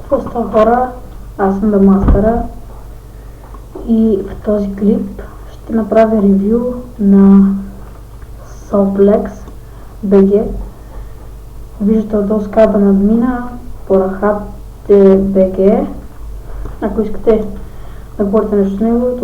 Какво става, хора? Аз съм Дамастъра и в този клип ще направя ревю на Solplex BG. Виждате отдолу скайпа на админа, Порахате BG. Ако искате да говорите нещо с него,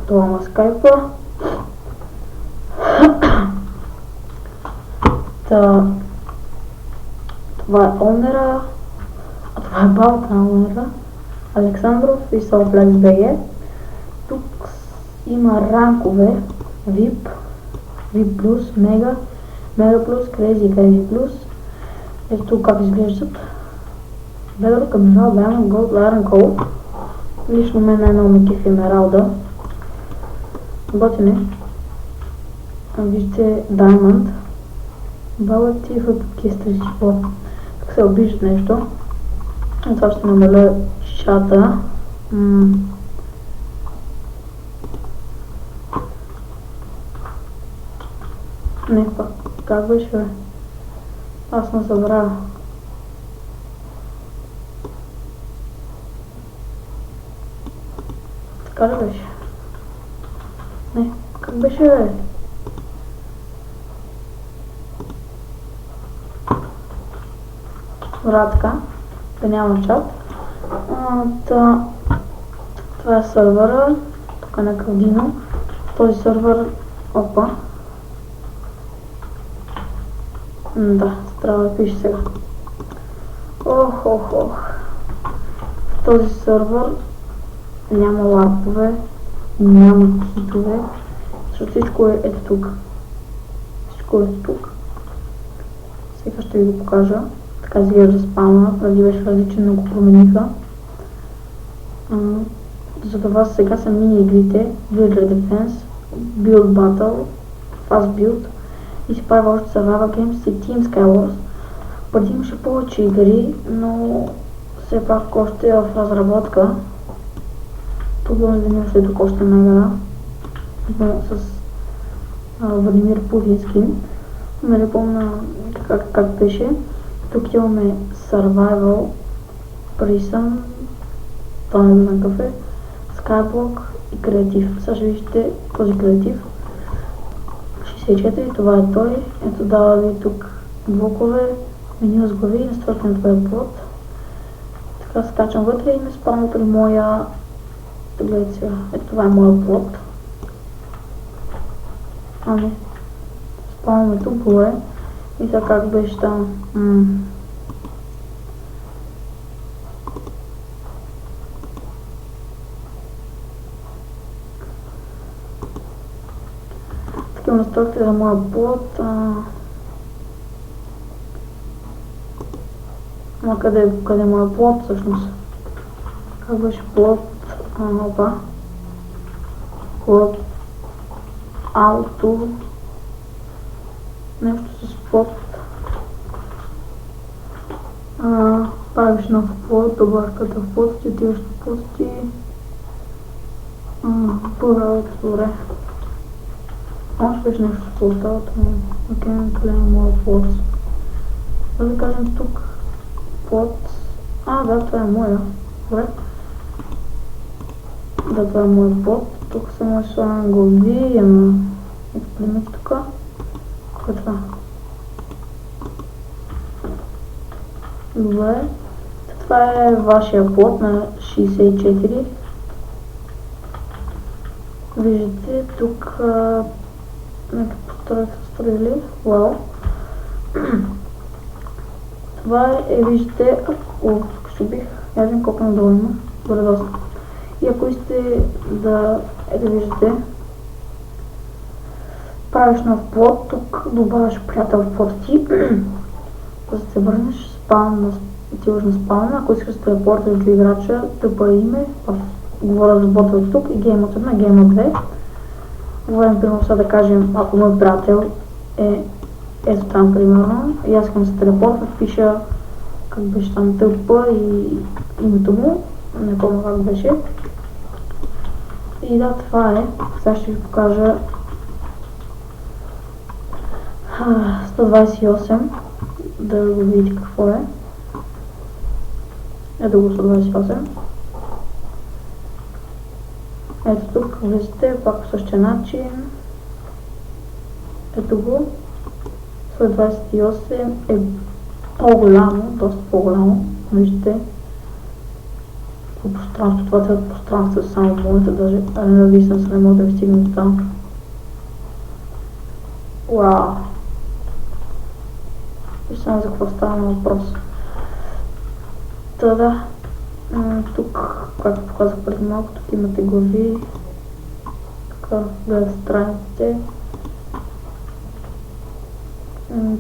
това е скайпа. Това е онера, а това е бабата на онера, Александров и Solplex BG. Тук има ранкове, VIP, VIP+, Mega, Mega+, Crazy, Crazy+. Ето как изглеждат. Bedrock, Emerald, Diamond, Gold, Iron, Gold. Лично мен най-много ме кефи Емералда. Готине. Вижте Diamond. Баба ти въпреки стриживо. Как се обиждат нещо. Това ще намаля чата. Не, пак. Как беше, бе? Аз съм забравя. Така ли беше? Не, как беше, бе? Добре, така. Да няма чат. Това е сървъра. Тук е на Калдино. Този сървър... Опа. Да, трябва да пише сега. Ох. В този сървър няма лапове, няма китове, защото всичко е ето тук. Всичко е тук. Сега ще ви го покажа. Така изглежда спауна, преди беше различен, но го промениха. Затова сега са мини игрите, Villager Defense, Build Battle, Fast Build и се прави още Survival Games и Team Skywars. Преди имаше повече игри, но все пак още е в разработка. Тук да видим тук още една игра с Владимир Путински. Не помня как беше. Тук имаме Survival, Prison, това не знам какъв е, Skyblock и Креатив. Сега ще виждате този Креатив. 64, това е той. Ето дава ви тук блокове, меню с глави, настройка на твоя плод. Така скачам вътре и ме спавам при моя... Гледайте сега, ето това е моя плод. Не. Спаваме тук горе. И сега как беше там. Такива настройки за моя плод. Къде е моя плод всъщност? Как беше плод? Опа. Плод. Ауто. Нещо с плод. Правиш нов плод, добавката в плод, отиваш в плод и... добре. Може беше нещо с плода, но гледам моя плод. Да кажем тук плод. Да, това е моя. Добре. Да, това е моя плод. Тук само е слагам глави, ето примете тук. Кой е това? Добре. Това е вашия плод на 64. Виждате тук нека построили. Вау. Това е, виждате, тук ще бих, яжен колко надолу има. Добре доста. И ако искате да, виждате, правиш нов плод, тук добавяш приятел в плод ти, за да се върнеш отиваш на спаун, ако искаш да телепортиш до играча, тъпа име, говоря за бота от тук и Game от 1, Game от 2. Говорим примерно сега да кажем, ако мой приятел е ето там примерно, и аз искам да се телепортва, пиша как беше там тъпа и името му, не помня как беше. И да, това е. Сега ще ви покажа 128, да го видите какво е. Ето го 128. Ето тук влизате пак по същия начин. Ето го. 128 е по-голямо, доста по-голямо. Виждате пространство, това цялото пространство е само моето, даже ненависен се не мога да ви стигне до там. Уау! Вижте само за какво става на въпрос. Та да, тук, както показах преди малко, тук имате глави, тук гледате страниците.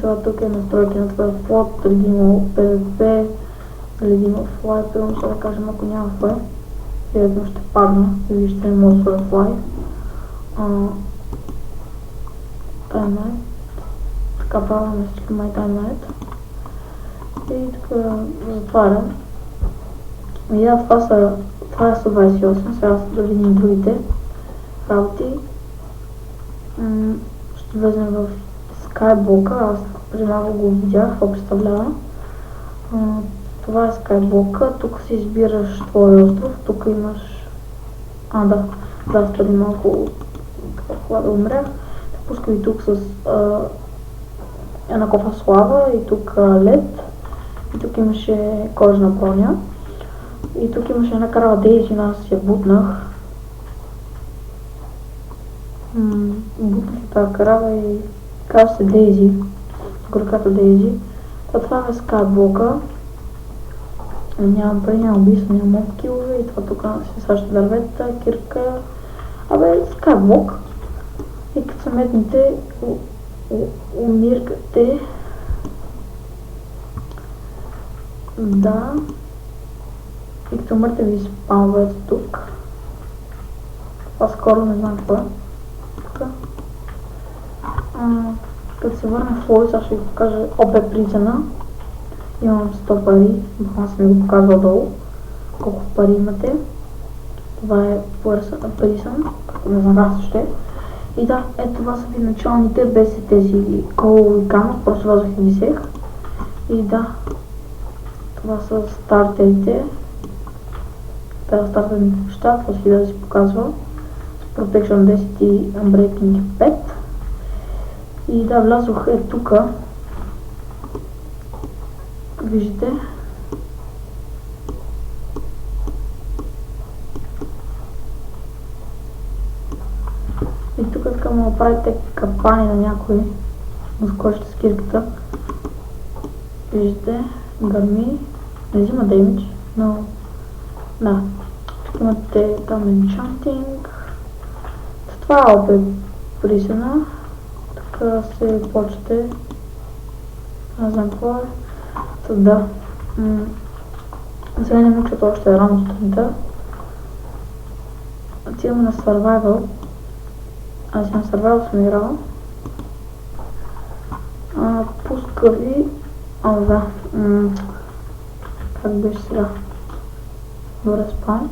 Това тук е настройки на това флот, дали има PvP, дали има флай, пълно ще да кажем, ако няма флай, вероятно ще падна, вижте не може да флай. Timeline, така правя на всички My Timeline и тук затварям. И да, това е 128, сега да видим другите работи. Ще влезем в Skyblock, аз преди малко го видях, какво представлява. Това е Skyblock, тук си избираш твой остров, тук имаш... да, преди малко, когато умрях, те пуска и тук с една кофа слава и тук лед, и тук имаше кожна броня, и тук имаше една крава Дейзи, аз я бутнах. Бутнах тази крава и казва се Дейзи, горката Дейзи. Това е Skyblock. Нямам пари, нямам убийство, нямам килове и това тук си саща дървета, кирка. Skyblock. И като са метните, умиркате. Да. И като умрете ви спамвате тук. Това скоро не знам какво е. Тук. Като се върна в лой, сега ще ви покажа ОП призена. Имам 100 пари, аз ми го показва долу, колко пари имате. Това е призен, като не знам ще. И да, ето това са ви началните, без тези колови камък, просто вазах и висех. И да, това са стартерите. Тази стартерните неща, това си да си показва. С Protection 10 и Unbreaking 5. И да, влязох е тука. Виждате. И тук така му направите капани на някой, скочите с кирката. Виждате, гърми, не взима демидж, но да. Тук имате там enchanting. Това е опе присена. Тук се почете. Не знам какво е. Да. Сега не мучат още рано сутринта. Отиваме на Survival. Аз на Survival съм играла. Пуска ви... да. Как беше сега? Добре, спам.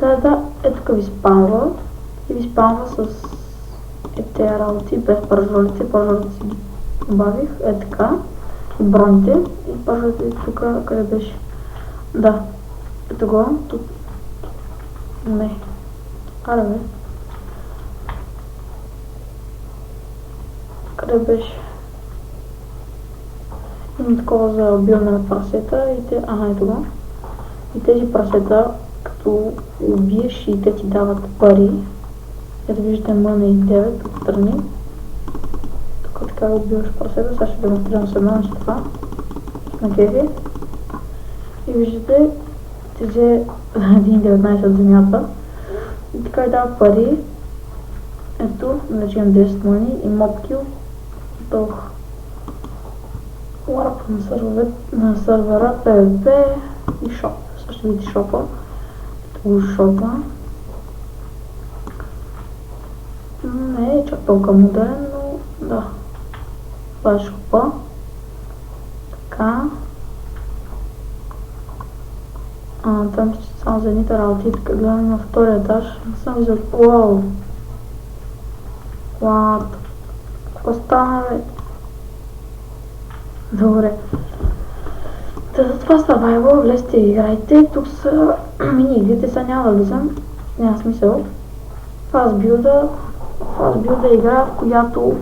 Да, тук ви спамва. И ви спамва с тези работи, без пържолите. Пържолите си ги добавих. Така. И броните. И пържолите тук, къде беше? Да. Ето го. Тук. Не. Аре бе. Къде беше? Има такова за билна на прасета и те... ето го. И тези прасета, като убиеш и те ти дават пари. Ето виждате Money 9 отстрани. Тук така убиваш прасета, сега ще демонстрирам с едно нещо това. На кеви. И виждате, ти взе 1.19 от земята. И така и дава пари. Ето, значи имам 10 Money и Mob Kill. Готов. Ларп на сервера PvP и шоп. Сега ще видите шопа. Ето шопа. Не е чак толкова модерен, но да. Това е шопа. Така. Там ще само за едните работи. Така гледаме на втория етаж. Не съм виждал. Уау! What? Какво стана, бе? Добре. За това Survival, влезте и играйте. Тук са мини игрите, сега няма да влизам, няма смисъл. Fast Build е игра, в която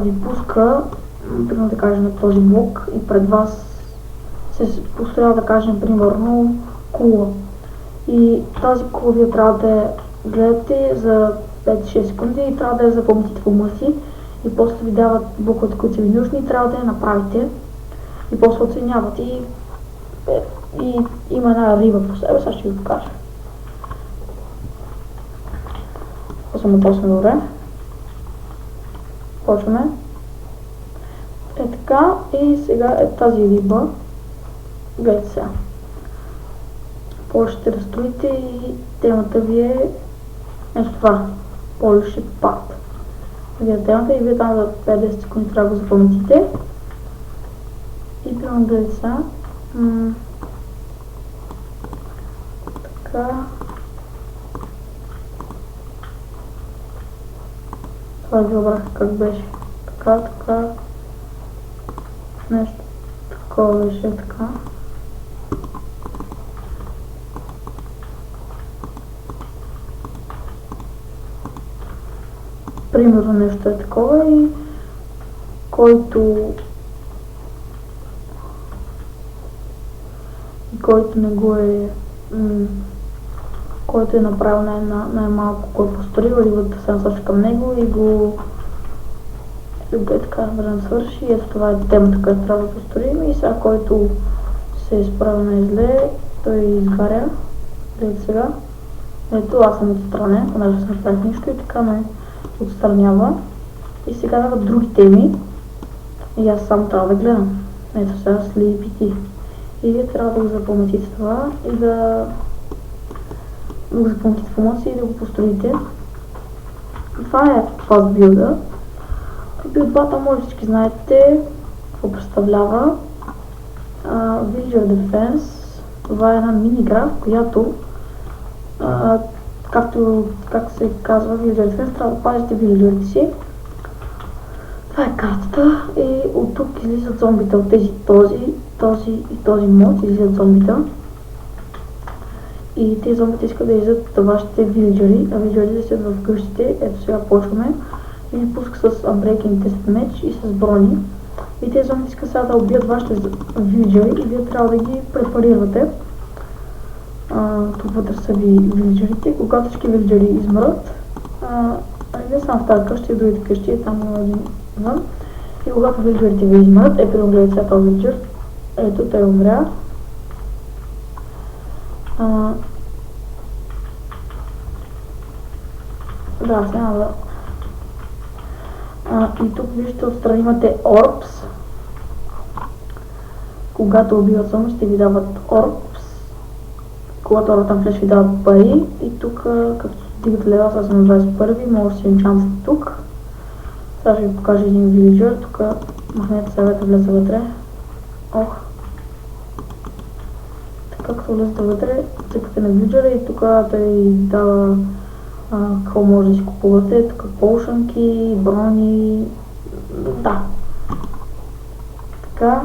ви пуска, примерно да кажем този блок и пред вас се построява, да кажем, примерно кула. И тази кула вие трябва да я гледате за 5-6 секунди и трябва да я запомните в ума си. И после ви дават блоковете, които са ви нужни и трябва да я направите. И после оценяват. И има една риба по себе, сега ще ви покажа. Съм отосна добре. Почваме. Е така и сега е тази риба. Гледайте сега. Почвате да строите и темата ви е ето това. Polish Path. Вие темата и вие там за 5-10 секунди трябва да го запаметите. И примерно гледайте сега. Така. Това ви обрах как беше. Така. Нещо такова беше така. Примерно нещо е такова и който не го е който е направил най-малко, го е построил, рибата се насочи към него и го е така да свърши. Ето това е темата, която трябва да построим и сега който се е справил най-зле, той изгаря. Гледайте сега. Ето аз съм отстранен, понеже съм направих нищо и така ме отстранява. И сега дават други теми и аз само трябва да гледам. Ето сега Sleepy. И вие трябва да го запаметите това и да го запаметите в ума си и да го построите. Това е Fast Build-а. Build Battle може всички знаете какво представлява. Villager Defense. Това е една мини игра, в която как се казва Villager Defense, трябва да пазите вилиджерите си. Това е картата и от тук излизат зомбите, от този и този мод излизат зомбите. И тези зомбите искат да излизат вашите вилиджери, а вилиджерите са в къщите. Ето сега почваме. И ви пуска с Unbreaking Test меч и с брони. И тези зомбите искат сега да убият вашите вилиджери и вие трябва да ги препарирате. Тук вътре са ви вилиджерите. Когато всички вилиджери измрат, вие само в тази къща и в другите къщи, там има един вън. И когато вилиджерите ви измрат, примерно гледайте сега този вилиджер. Ето, той умря. Да, сега да. И тук виждате отстрани имате Orbs. Когато убиват зомби, ще ви дават Orbs. Когато орбитам флеш ви дават пари. И тук, като стигате левел, сега съм на 21, може да си енчантите тук. Сега ще ви покажа един вилиджер. Тук махнете съвета, влезе вътре. Ох. Така, като влезете вътре, цъкате на вилиджера и тук той дава какво може да си купувате. Тук полшанки, брони. Да. Така.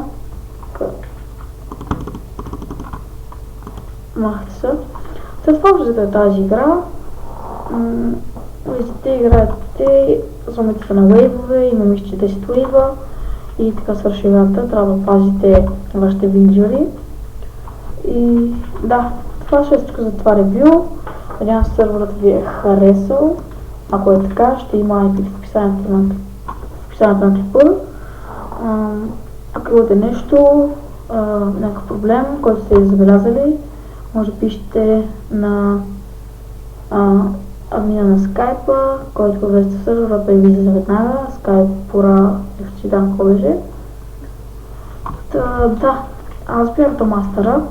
Махте се. След това влизате тази игра. Влизате, играете, зомбите са на вейвове, има мисля 10 вейва и така свърши играта. Трябва да пазите вашите вилиджери. И да, това ще е всичко за това ревю. Надявам се серверът ви е харесал. Ако е така, ще има IP в описанието на клипа. Ако имате нещо, някакъв проблем, който сте забелязали, може да пишете на админа на Skype, който влезете в сервера, той ви излиза веднага. Skype пора ще си дам колеже. Да, аз бях Томастера.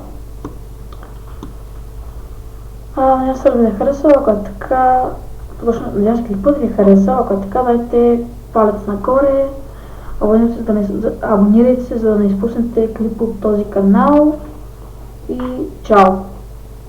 Надявам се да ви е харесал, ако е така, надявам се клипът ви е харесал, ако е така, дайте палец нагоре, абонирайте се, за да не изпуснете клип от този канал и чао!